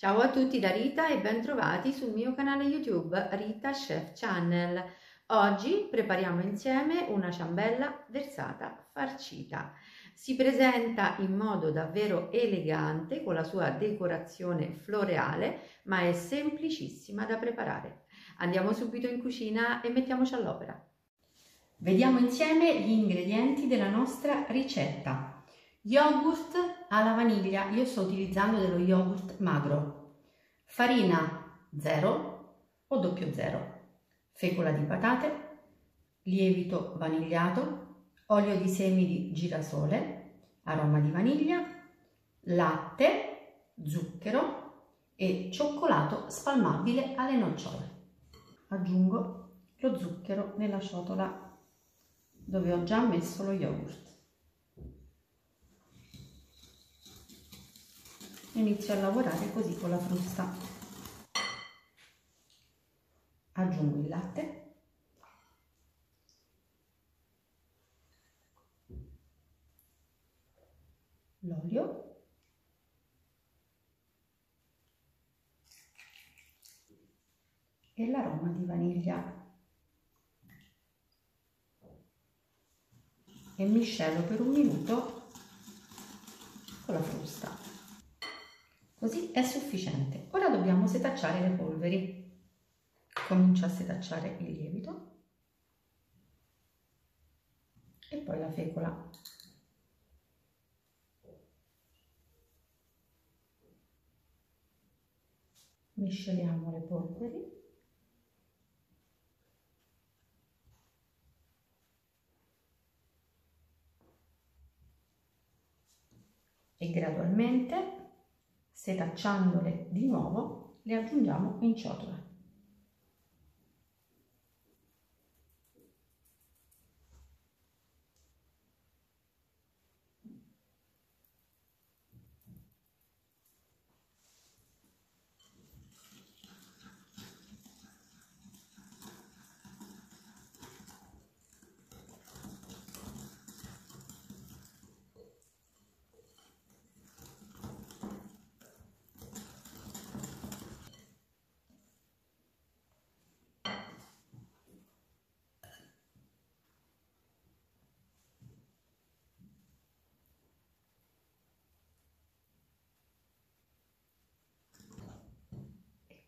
Ciao a tutti da Rita e ben trovati sul mio canale YouTube Rita Chef Channel. Oggi prepariamo insieme una ciambella versata farcita. Si presenta in modo davvero elegante con la sua decorazione floreale, ma è semplicissima da preparare. Andiamo subito in cucina e mettiamoci all'opera. Vediamo insieme gli ingredienti della nostra ricetta. Yogurt alla vaniglia, io sto utilizzando dello yogurt magro, farina 0 o 00, fecola di patate, lievito vanigliato, olio di semi di girasole, aroma di vaniglia, latte, zucchero e cioccolato spalmabile alle nocciole. Aggiungo lo zucchero nella ciotola dove ho già messo lo yogurt. Inizio a lavorare così con la frusta. Aggiungo il latte, l'olio e l'aroma di vaniglia e miscelo per un minuto con la frusta. Così è sufficiente. Ora dobbiamo setacciare le polveri. Comincio a setacciare il lievito e poi la fecola. Misceliamo le polveri e gradualmente, setacciandole di nuovo, le aggiungiamo in ciotola.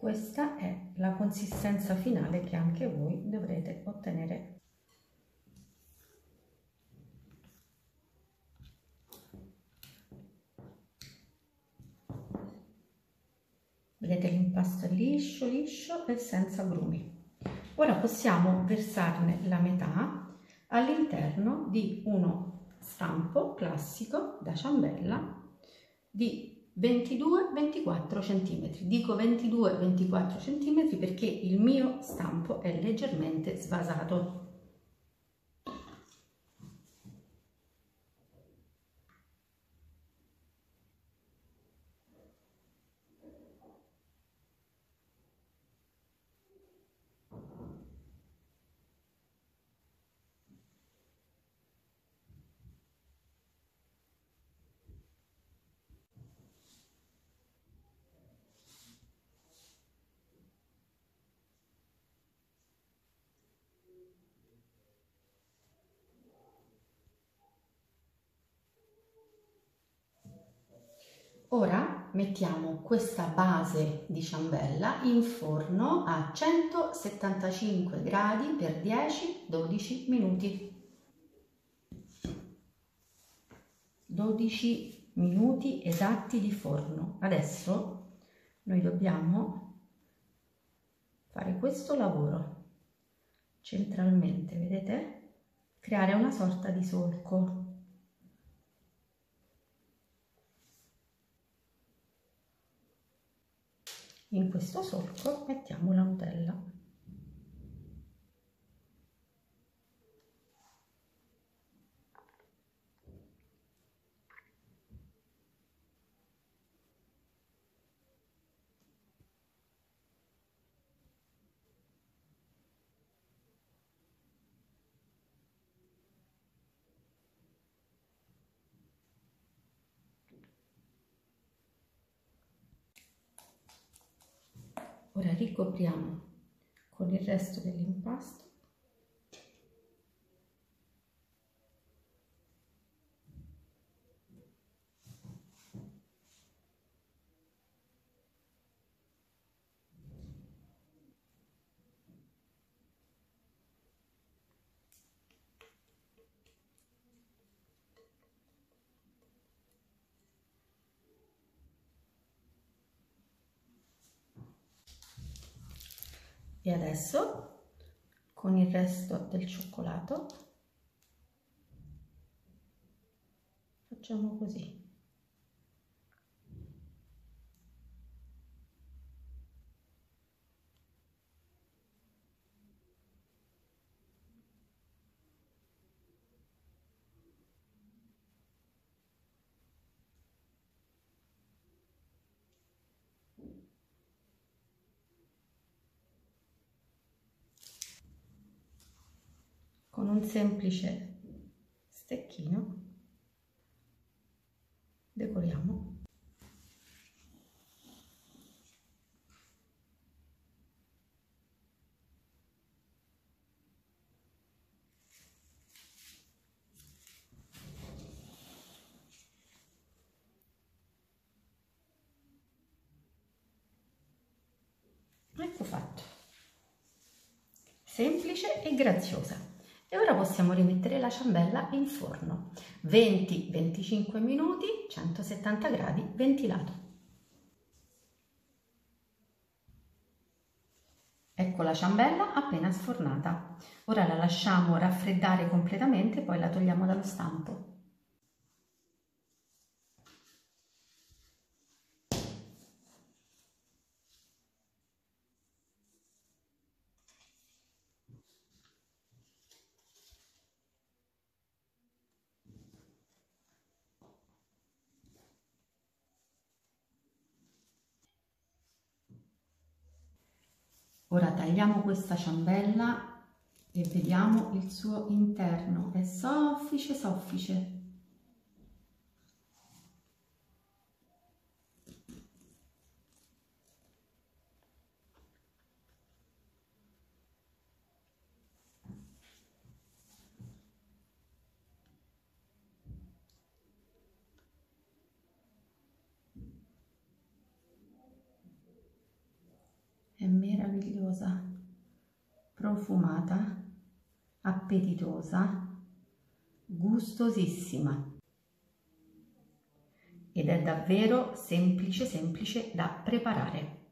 Questa è la consistenza finale che anche voi dovrete ottenere. Vedete, l'impasto è liscio, liscio e senza grumi. Ora possiamo versarne la metà all'interno di uno stampo classico da ciambella di 22-24 cm. Dico 22-24 cm perché il mio stampo è leggermente svasato. Ora mettiamo questa base di ciambella in forno a 175 gradi per 10-12 minuti. 12 minuti esatti di forno. Adesso noi dobbiamo fare questo lavoro centralmente, vedete? Creare una sorta di solco. In questo solco mettiamo la Nutella. Ora ricopriamo con il resto dell'impasto. E adesso con il resto del cioccolato facciamo così. Con un semplice stecchino decoriamo. Ecco fatto, semplice e graziosa. E ora possiamo rimettere la ciambella in forno, 20-25 minuti, 170 gradi, ventilato. Ecco la ciambella appena sfornata. Ora la lasciamo raffreddare completamente, poi la togliamo dallo stampo. Ora tagliamo questa ciambella e vediamo il suo interno, è soffice soffice. È meravigliosa, profumata, appetitosa, gustosissima ed è davvero semplice da preparare.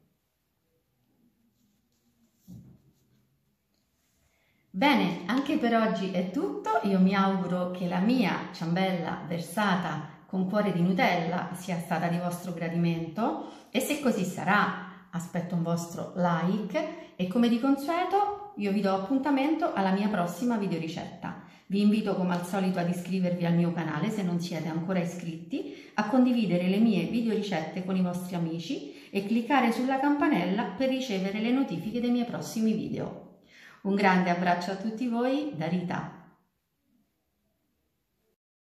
Bene, anche per oggi è tutto. Io mi auguro che la mia ciambella versata con cuore di Nutella sia stata di vostro gradimento e se così sarà aspetto un vostro like e come di consueto io vi do appuntamento alla mia prossima videoricetta. Vi invito come al solito ad iscrivervi al mio canale se non siete ancora iscritti, a condividere le mie videoricette con i vostri amici e cliccare sulla campanella per ricevere le notifiche dei miei prossimi video. Un grande abbraccio a tutti voi da Rita.